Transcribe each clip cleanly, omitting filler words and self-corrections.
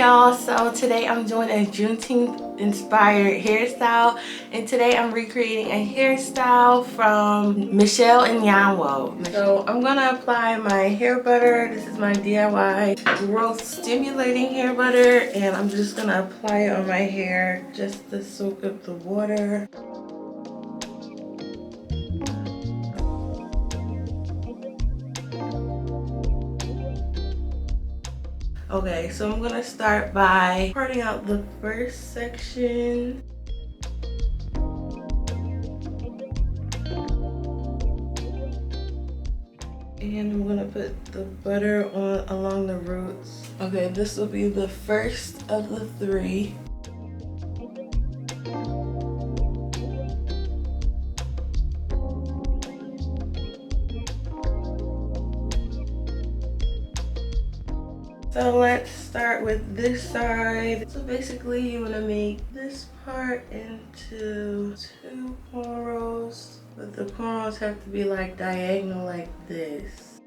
y'all, so today I'm doing a Juneteenth inspired hairstyle, and today I'm recreating a hairstyle from Michelle and Yanwo. So I'm gonna apply my hair butter. This is my DIY growth stimulating hair butter, and I'm just gonna apply it on my hair just to soak up the water. Okay, so I'm gonna start by parting out the first section. And I'm gonna put the butter on along the roots. Okay, this will be the first of the three. So let's start with this side. So basically you want to make this part into two cornrows, but the cornrows have to be like diagonal like this.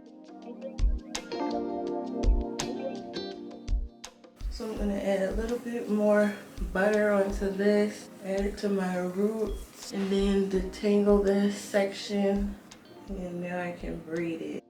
So I'm going to add a little bit more butter onto this, add it to my roots, and then detangle this section, and now I can braid it.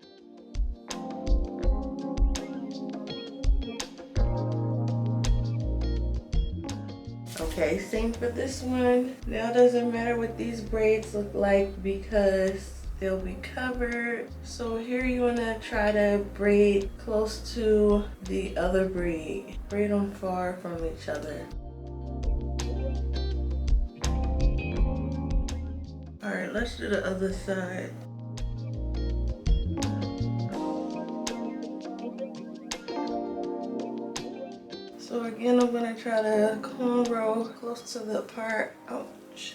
Okay, same for this one. Now it doesn't matter what these braids look like because they'll be covered. So here you want to try to braid close to the other braid. Braid them far from each other. Alright, let's do the other side. So again, I'm going to try to cornrow close to the part. Ouch.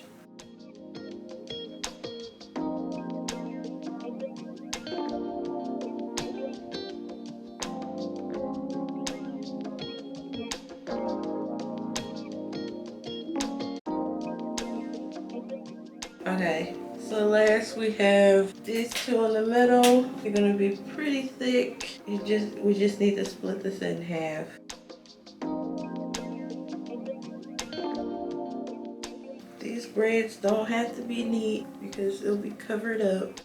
Okay, so last we have these two in the middle. They're going to be pretty thick. We just need to split this in half. These braids don't have to be neat because it'll be covered up.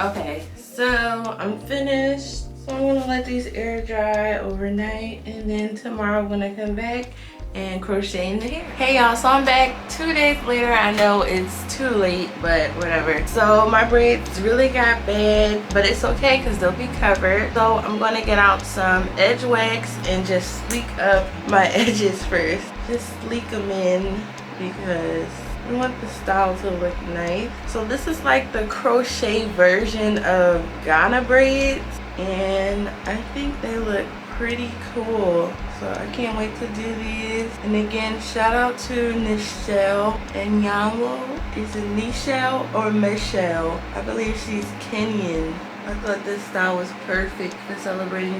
Okay, so I'm finished. So I'm gonna let these air dry overnight, and then tomorrow I'm gonna come back and crochet in the hair. Hey y'all, so I'm back 2 days later. I know it's too late, but whatever. So my braids really got bad, but it's okay because they'll be covered. So I'm gonna get out some Edgewax and just sleek up my edges first. Just sleek them in because we want the style to look nice. So this is like the crochet version of Ghana Braids, and I think they look pretty cool. So I can't wait to do these. And again, shout out to Michelle and Yanwo. Is it Michelle or Michelle? I believe she's Kenyan. I thought this style was perfect for celebrating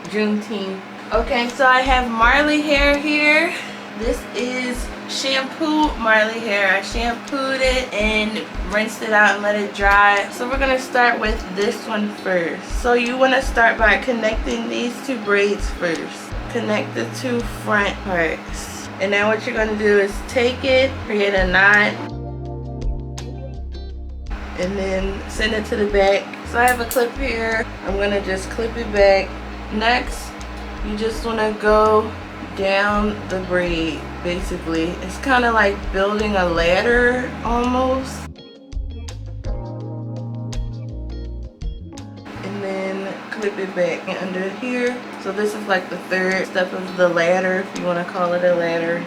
Juneteenth. Okay, so I have Marley hair here. This is shampooed Marley hair. I shampooed it and rinsed it out and let it dry. So we're gonna start with this one first. So you wanna start by connecting these two braids first. Connect the two front parts. And now what you're gonna do is take it, create a knot, and then send it to the back. So I have a clip here. I'm gonna just clip it back. Next, you just wanna go down the braid. Basically, it's kind of like building a ladder almost, and then clip it back under here. So this is like the third step of the ladder, if you want to call it a ladder.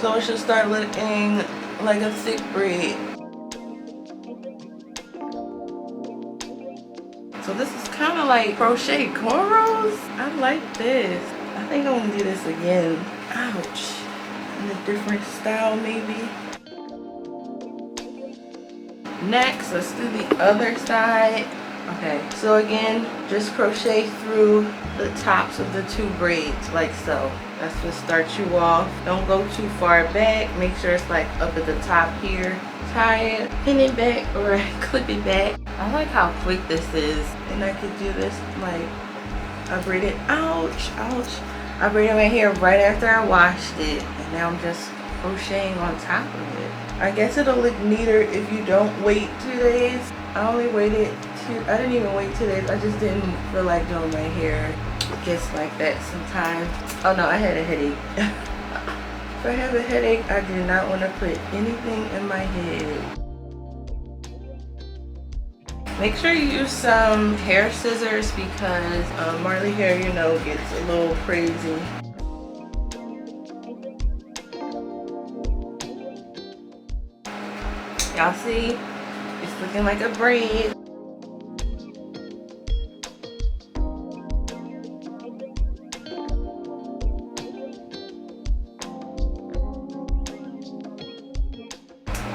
So it should start looking like a thick braid. So this is kind of like crochet cornrows. I like this. I think I'm gonna do this again. Ouch. In a different style maybe. Next, let's do the other side. Okay, so again, just crochet through the tops of the 2 braids like so. That's what starts you off. Don't go too far back. Make sure it's like up at the top here. Tie it, pin it back, or clip it back. I like how quick this is. And I could do this like I braided, ouch. I braided my hair right after I washed it. And now I'm just crocheting on top of it. I guess it'll look neater if you don't wait 2 days. I only waited I didn't even wait 2 days. I just didn't feel like doing my hair. It gets like that sometimes. Oh no, I had a headache. If I have a headache, I do not want to put anything in my head. Make sure you use some hair scissors because Marley hair, you know, gets a little crazy. Y'all see? It's looking like a braid.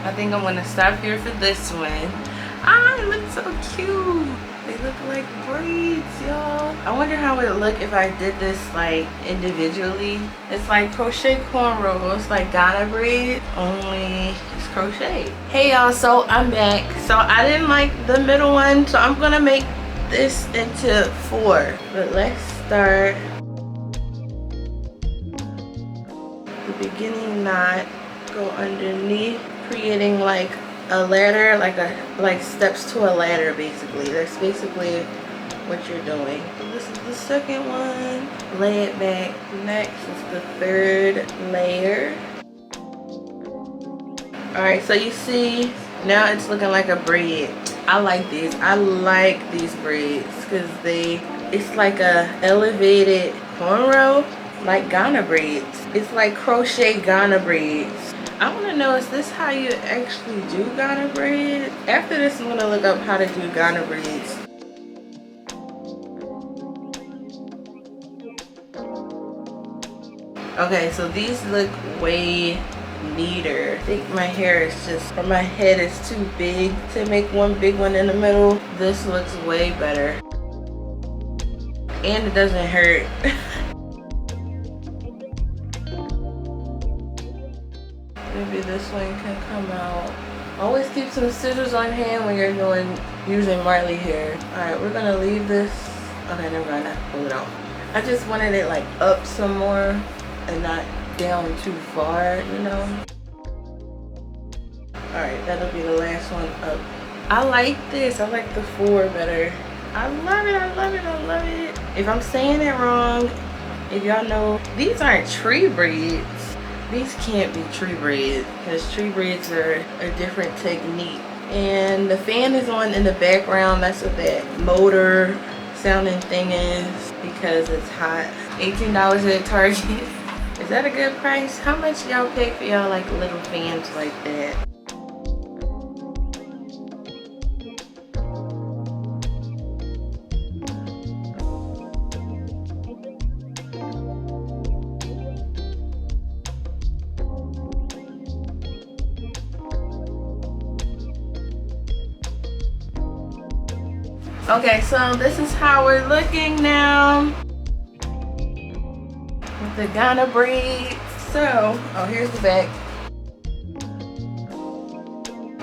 I think I'm gonna stop here for this one. Ah, it looks so cute. They look like braids, y'all. I wonder how it would look if I did this like individually. It's like crochet cornrows, like Ghana Braids, only it's crochet. Hey y'all, so I'm back. So I didn't like the middle one, so I'm gonna make this into 4. But let's start the beginning knot, go underneath, creating like a ladder, like steps to a ladder basically. That's basically what you're doing. So this is the second one. Lay it back. Next is the 3rd layer. Alright, so you see now it's looking like a braid. I like these. I like these braids because it's like a elevated cornrow, like Ghana braids. It's like crochet Ghana braids. I want to know, is this how you actually do Ghana braids? After this, I'm going to look up how to do Ghana braids. Okay, so these look way neater. I think my hair is just, or my head is too big to make one big one in the middle. This looks way better. And it doesn't hurt. Maybe this one can come out. Always keep some scissors on hand when you're using Marley hair. Alright, we're gonna leave this. Okay, never mind, I have to pull it out. I just wanted it like up some more and not down too far, you know. Alright, that'll be the last one up. I like this. I like the 4 better. I love it, I love it, I love it. If I'm saying it wrong, if y'all know, these aren't tree braids. These can't be tree braids because tree braids are a different technique. And the fan is on in the background. That's what that motor sounding thing is because it's hot. $18 at Target. Is that a good price? How much y'all pay for y'all like little fans like that? Okay, so this is how we're looking now with the Ghana braids. So, oh, here's the back.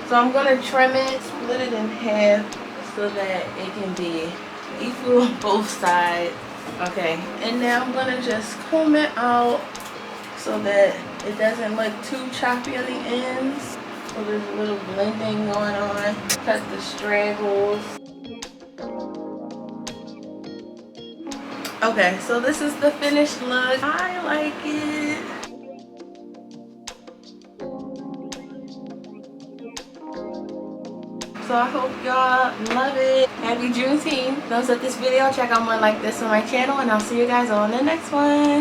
So I'm gonna trim it, split it in half so that it can be equal on both sides. Okay, and now I'm gonna just comb it out so that it doesn't look too choppy on the ends. So there's a little blending going on. Cut the straggles. Okay, so this is the finished look. I like it. So I hope y'all love it. Happy Juneteenth. Thumbs up this video. Check out more like this on my channel, and I'll see you guys on the next one.